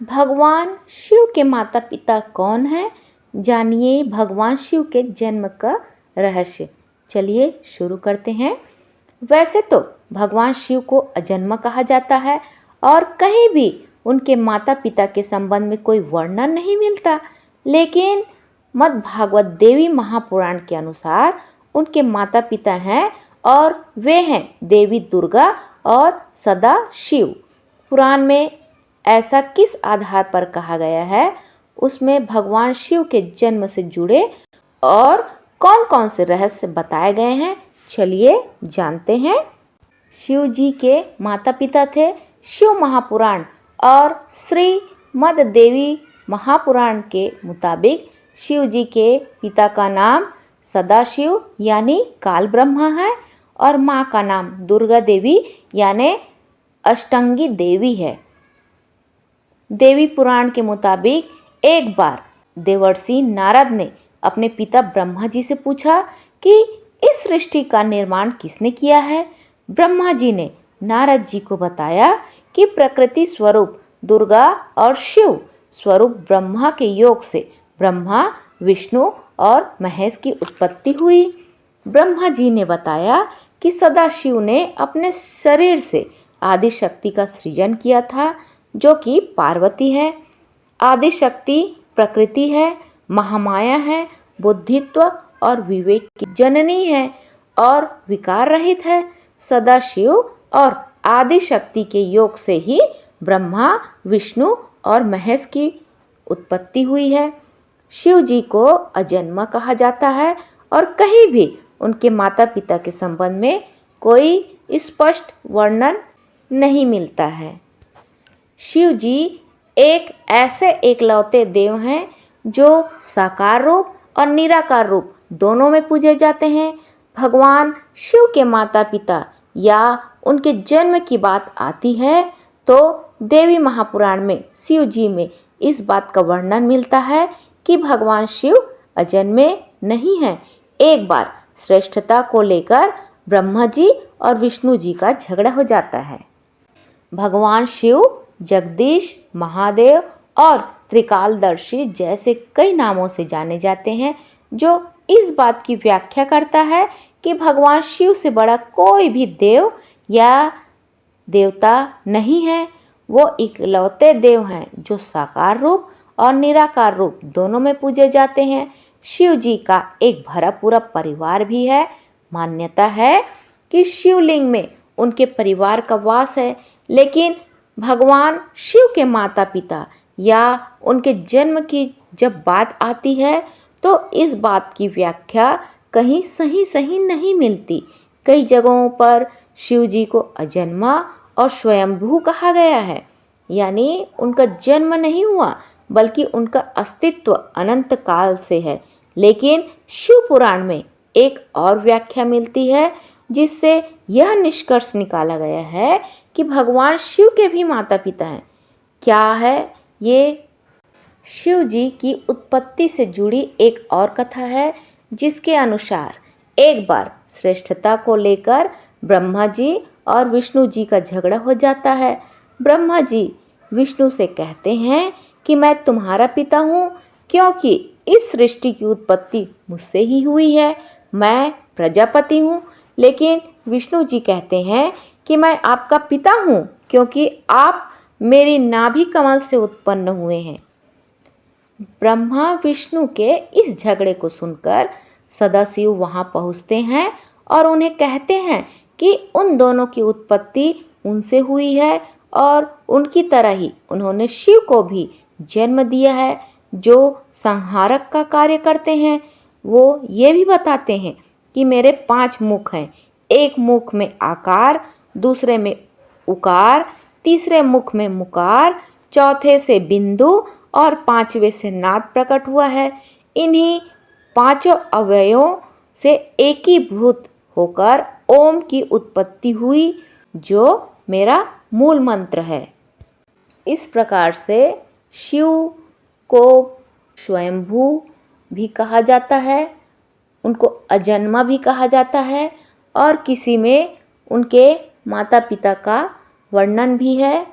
भगवान शिव के माता पिता कौन हैं? जानिए भगवान शिव के जन्म का रहस्य। चलिए शुरू करते हैं। वैसे तो भगवान शिव को अजन्मा कहा जाता है और कहीं भी उनके माता पिता के संबंध में कोई वर्णन नहीं मिलता, लेकिन मद्भागवत देवी महापुराण के अनुसार उनके माता पिता हैं और वे हैं देवी दुर्गा और सदा शिव। पुराण में ऐसा किस आधार पर कहा गया है, उसमें भगवान शिव के जन्म से जुड़े और कौन कौन से रहस्य बताए गए हैं, चलिए जानते हैं। शिव जी के माता पिता थे शिव महापुराण और श्री मद देवी महापुराण के मुताबिक शिव जी के पिता का नाम सदाशिव यानी काल ब्रह्मा है और माँ का नाम दुर्गा देवी यानी अष्टंगी देवी है। देवी पुराण के मुताबिक एक बार देवर्षि नारद ने अपने पिता ब्रह्मा जी से पूछा कि इस सृष्टि का निर्माण किसने किया है। ब्रह्मा जी ने नारद जी को बताया कि प्रकृति स्वरूप दुर्गा और शिव स्वरूप ब्रह्मा के योग से ब्रह्मा, विष्णु और महेश की उत्पत्ति हुई। ब्रह्मा जी ने बताया कि सदाशिव ने अपने शरीर से आदि शक्ति का सृजन किया था, जो कि पार्वती है। आदि शक्ति प्रकृति है, महामाया है, बुद्धित्व और विवेक की जननी है और विकार रहित है। सदाशिव और आदि शक्ति के योग से ही ब्रह्मा, विष्णु और महेश की उत्पत्ति हुई है। शिव जी को अजन्मा कहा जाता है और कहीं भी उनके माता पिता के संबंध में कोई स्पष्ट वर्णन नहीं मिलता है। शिव जी एक ऐसे एकलौते देव हैं जो साकार रूप और निराकार रूप दोनों में पूजे जाते हैं। भगवान शिव के माता पिता या उनके जन्म की बात आती है तो देवी महापुराण में शिव जी में इस बात का वर्णन मिलता है कि भगवान शिव अजन्मे नहीं हैं। एक बार श्रेष्ठता को लेकर ब्रह्मा जी और विष्णु जी का झगड़ा हो जाता है। भगवान शिव जगदीश, महादेव और त्रिकालदर्शी जैसे कई नामों से जाने जाते हैं, जो इस बात की व्याख्या करता है कि भगवान शिव से बड़ा कोई भी देव या देवता नहीं है। वो इकलौते देव हैं जो साकार रूप और निराकार रूप दोनों में पूजे जाते हैं। शिव जी का एक भरा पूरा परिवार भी है। मान्यता है कि शिवलिंग में उनके परिवार का वास है, लेकिन भगवान शिव के माता पिता या उनके जन्म की जब बात आती है तो इस बात की व्याख्या कहीं सही नहीं मिलती। कई जगहों पर शिव जी को अजन्मा और स्वयंभू कहा गया है, यानी उनका जन्म नहीं हुआ बल्कि उनका अस्तित्व अनंत काल से है। लेकिन शिव पुराण में एक और व्याख्या मिलती है जिससे यह निष्कर्ष निकाला गया है कि भगवान शिव के भी माता पिता हैं। क्या है ये? शिव जी की उत्पत्ति से जुड़ी एक और कथा है जिसके अनुसार एक बार श्रेष्ठता को लेकर ब्रह्मा जी और विष्णु जी का झगड़ा हो जाता है। ब्रह्मा जी विष्णु से कहते हैं कि मैं तुम्हारा पिता हूँ क्योंकि इस सृष्टि की उत्पत्ति मुझसे ही हुई है, मैं प्रजापति हूँ। लेकिन विष्णु जी कहते हैं कि मैं आपका पिता हूँ क्योंकि आप मेरी नाभि कमल से उत्पन्न हुए हैं। ब्रह्मा विष्णु के इस झगड़े को सुनकर सदाशिव वहाँ पहुँचते हैं और उन्हें कहते हैं कि उन दोनों की उत्पत्ति उनसे हुई है और उनकी तरह ही उन्होंने शिव को भी जन्म दिया है जो संहारक का कार्य करते हैं। वो ये भी बताते हैं कि मेरे 5 मुख हैं, एक मुख में आकार, दूसरे में उकार, तीसरे मुख में मुकार, चौथे से बिंदु और 5वें से नाद प्रकट हुआ है। इन्हीं 5 अवयवों से एकीभूत होकर ओम की उत्पत्ति हुई जो मेरा मूल मंत्र है। इस प्रकार से शिव को स्वयंभू भी कहा जाता है, उनको अजन्मा भी कहा जाता है और किसी में उनके माता पिता का वर्णन भी है।